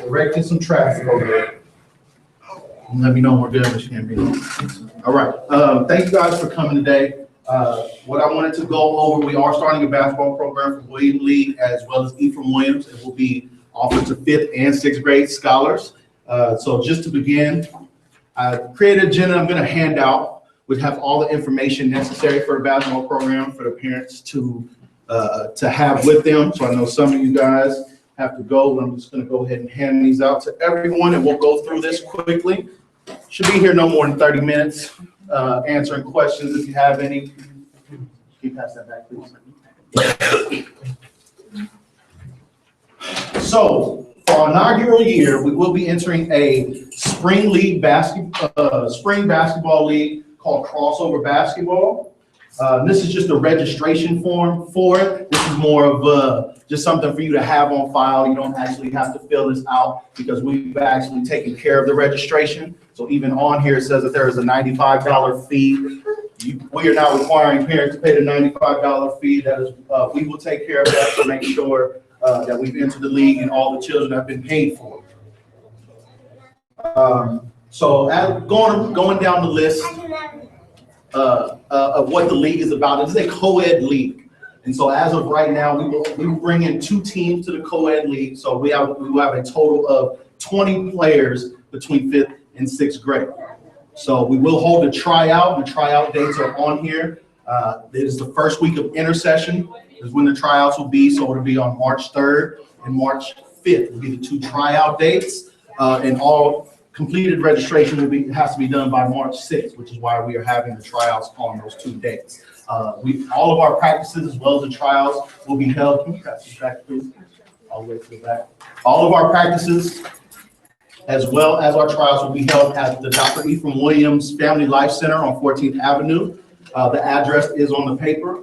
directing some traffic over there. Let me know when we're good, Ms. Gambino. All right, thank you guys for coming today. What I wanted to go over, we are starting a basketball program for William Lee as well as Ephraim Williams. It will be offered to 5th and 6th grade scholars. So just to begin, I created an agenda I'm gonna hand out, which have all the information necessary for a basketball program for the parents to have with them. So I know some of you guys have to go, but I'm just gonna go ahead and hand these out to everyone, and we'll go through this quickly. Should be here no more than 30 minutes, answering questions if you have any. Can you pass that back, please? So for our inaugural year, we will be entering a spring basketball league called Crossover Basketball. This is just a registration form for it. This is more of just something for you to have on file. You don't actually have to fill this out because we've actually taken care of the registration. So even on here, it says that there is a $95 fee. We are now requiring parents to pay the $95 fee. That is, we will take care of that to make sure that we've entered the league and all the children have been paid for. So going down the list of what the league is about, it is a co-ed league. And so as of right now, we will bring in 2 teams to the co-ed league. So we will have a total of 20 players between 5th and 6th grade. So we will hold a tryout. The tryout dates are on here. It is the first week of intercession is when the tryouts will be. So it'll be on March 3rd and March 5th will be the 2 tryout dates. And all completed registration has to be done by March 6th, which is why we are having the tryouts on those 2 dates. All of our practices as well as the trials will be held. Can you pass this back, please? All the way to the back. All of our practices as well as our trials will be held at the Dr. Ephraim Williams Family Life Center on 14th Avenue. The address is on the paper.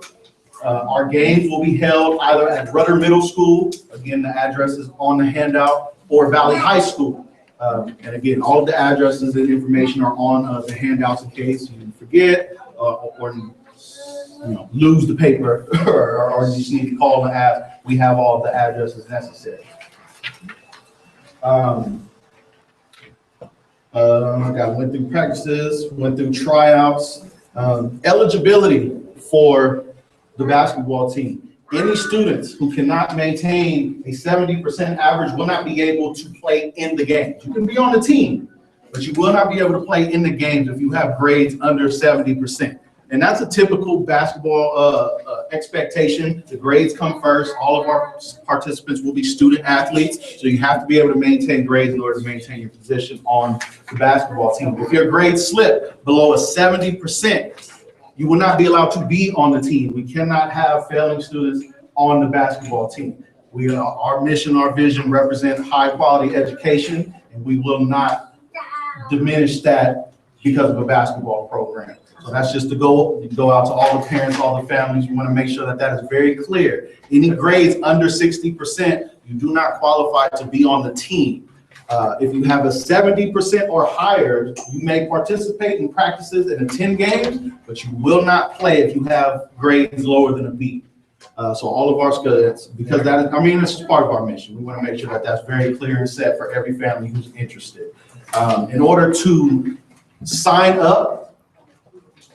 Our games will be held either at Rudder Middle School, again, the address is on the handout, or Valley High School. And again, all of the addresses and information are on the handouts in case you forget or lose the paper or you just need to call and ask. We have all of the addresses necessary. Went through practices, went through tryouts. Eligibility for the basketball team. Any students who cannot maintain a 70% average will not be able to play in the games. You can be on the team, but you will not be able to play in the games if you have grades under 70%. And that's a typical basketball expectation. The grades come first. All of our participants will be student athletes, so you have to be able to maintain grades in order to maintain your position on the basketball team. If your grades slip below a 70%, you will not be allowed to be on the team. We cannot have failing students on the basketball team. Our mission, our vision represent high quality education, and we will not diminish that because of a basketball program. So that's just to go out to all the parents, all the families. We want to make sure that that is very clear. Any grades under 60%, you do not qualify to be on the team. If you have a 70% or higher, you may participate in practices and attend games, but you will not play if you have grades lower than a B. So all of our students, because that is, this is part of our mission. We want to make sure that that's very clear and set for every family who's interested. In order to sign up,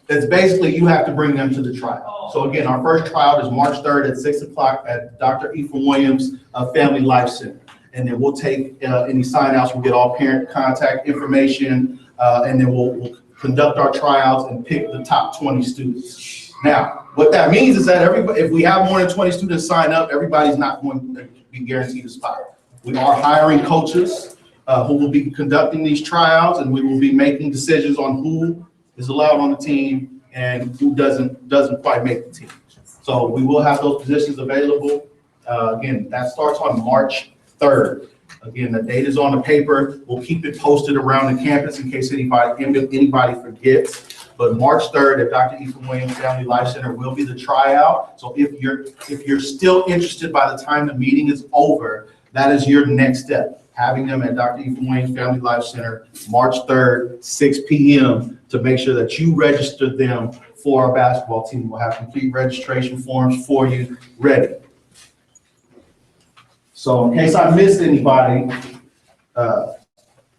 it's basically you have to bring them to the trial. So again, our first trial is March 3rd at 6 o'clock at Dr. Ephraim Williams Family Life Center. And then we'll take any sign-outs, we'll get all parent contact information, and then we'll conduct our tryouts and pick the top 20 students. Now, what that means is that if we have more than 20 students sign up, everybody's not going to be guaranteed a spot. We are hiring coaches who will be conducting these tryouts, and we will be making decisions on who is allowed on the team and who doesn't quite make the team. So we will have those positions available. Again, that starts on March 3rd. Again, the date is on the paper. We'll keep it posted around the campus in case anybody forgets. But March 3rd at Dr. Ephraim Williams Family Life Center will be the tryout. So if you're still interested by the time the meeting is over, that is your next step. Having them at Dr. Ephraim Williams Family Life Center, March 3rd, 6 p.m. to make sure that you register them for our basketball team. We'll have complete registration forms for you ready. So in case I missed anybody,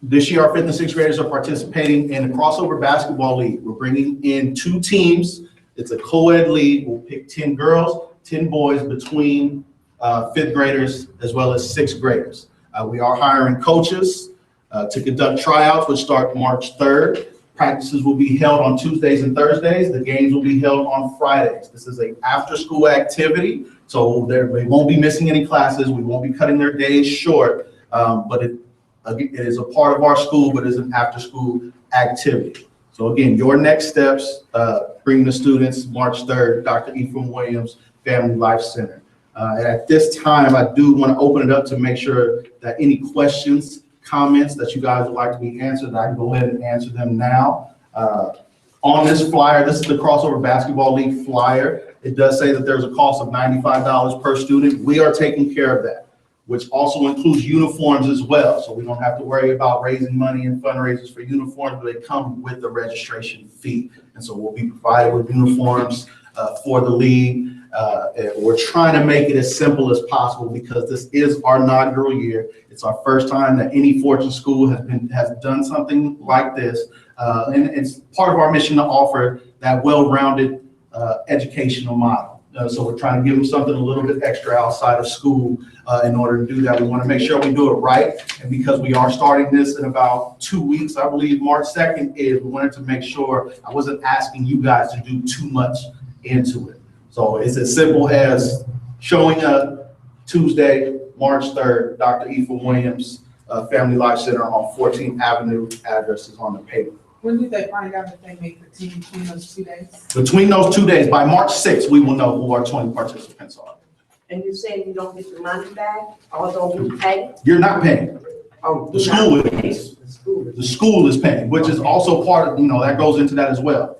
This year, our 5th and 6th graders are participating in the Crossover Basketball League. We're bringing in 2 teams. It's a co-ed league. We'll pick 10 girls, 10 boys between 5th graders as well as 6th graders. We are hiring coaches to conduct tryouts, which start March 3rd. Practices will be held on Tuesdays and Thursdays. The games will be held on Fridays. This is an after-school activity, so they won't be missing any classes. We won't be cutting their days short, but it is a part of our school, but it's an after-school activity. So again, your next steps, bring the students March 3rd, Dr. Ephraim Williams Family Life Center. At this time, I do want to open it up to make sure that any questions, comments that you guys would like to be answered, I can go ahead and answer them now. On this flyer, this is the Crossover Basketball League flyer. It does say that there's a cost of $95 per student. We are taking care of that, which also includes uniforms as well. So we don't have to worry about raising money and fundraisers for uniforms, but they come with the registration fee. And so we'll be provided with uniforms for the league. We're trying to make it as simple as possible because this is our inaugural year. It's our first time that any Fortune school has done something like this. And it's part of our mission to offer that well-rounded educational model. So we're trying to give them something a little bit extra outside of school. In order to do that, we want to make sure we do it right. And because we are starting this in about 2 weeks, I believe March 2nd we wanted to make sure I wasn't asking you guys to do too much into it. So it's as simple as showing up Tuesday, March 3rd, Dr. Ephraim Williams Family Life Center on 14th Avenue. Address is on the paper. When did they find out that they make the team between those 2 days? Between those 2 days, by March 6th, we will know who our 20 participants are. And you said you don't get the money back, although we pay? You're not paying. Oh, The school is. The school is paying, which is also part of, that goes into that as well.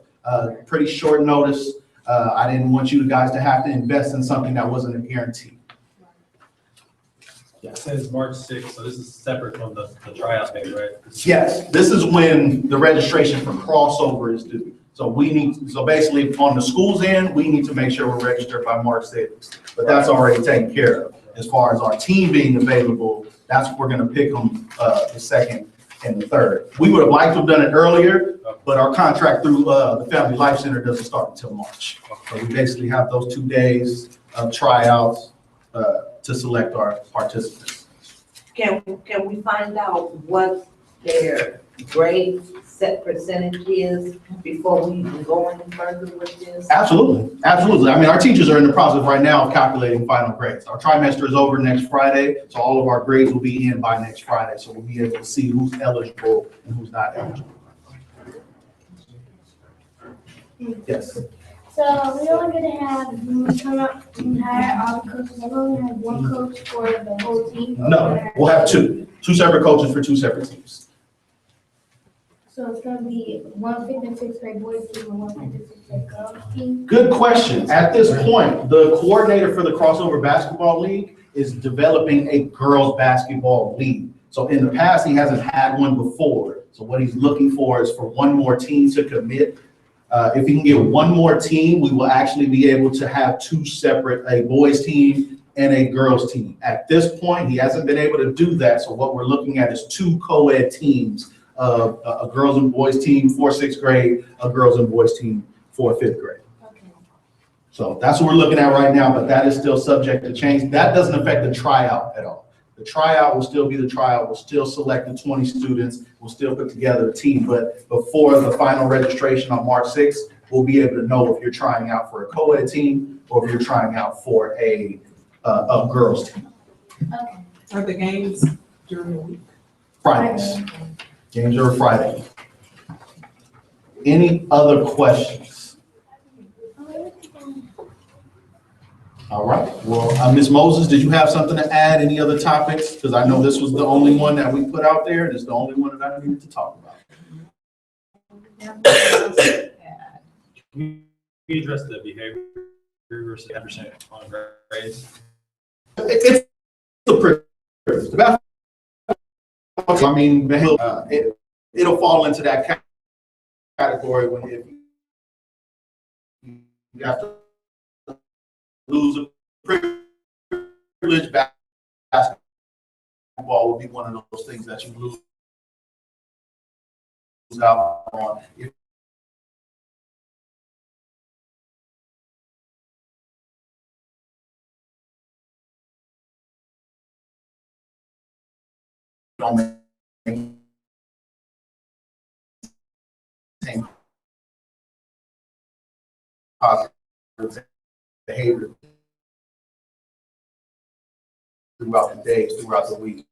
Pretty short notice. I didn't want you guys to have to invest in something that wasn't a guarantee. It says March 6th, so this is separate from the tryout day, right? Yes, this is when the registration for crossover is due. So basically on the school's end, we need to make sure we're registered by March 6th, but that's already taken care of. As far as our team being available, that's what we're gonna pick them the 2nd and the 3rd. We would have liked to have done it earlier, but our contract through the Family Life Center doesn't start until March. So we basically have those 2 days of tryouts to select our participants. Can we find out what their grade set percentage is before we even go any further with this? Absolutely, absolutely. I mean, our teachers are in the process right now of calculating final grades. Our trimester is over next Friday, so all of our grades will be in by next Friday. So we'll be able to see who's eligible and who's not eligible. Yes. So we're only gonna have, when we come up and hire all the coaches, we're only gonna have one coach for the whole team? No, we'll have two separate coaches for 2 separate teams. So it's gonna be one 5th and 6th grade boys team and one 5th and 6th grade girls team? Good question. At this point, the coordinator for the Crossover Basketball League is developing a girls basketball league. So in the past, he hasn't had one before. So what he's looking for is for one more team to commit. If he can get one more team, we will actually be able to have 2 separate, a boys team and a girls team. At this point, he hasn't been able to do that. So what we're looking at is 2 co-ed teams, a girls and boys team for 6th grade, a girls and boys team for 5th grade. Okay. So that's what we're looking at right now, but that is still subject to change. That doesn't affect the tryout at all. The tryout will still be the tryout. We'll still select the 20 students. We'll still put together a team, but before the final registration on March 6th, we'll be able to know if you're trying out for a co-ed team or if you're trying out for a girls team. Okay. Are the games during the week? Fridays. Games are Friday. Any other questions? All right, well, Ms. Moses, did you have something to add? Any other topics? Because I know this was the only one that we put out there, and it's the only one that I needed to talk about. We address the behavior versus 10% on grades. It's a privilege. I mean, it'll fall into that category when you have to lose a privilege basketball basketball would be one of those things that you lose out on. If you don't maintain positive behavior throughout the day, throughout the week.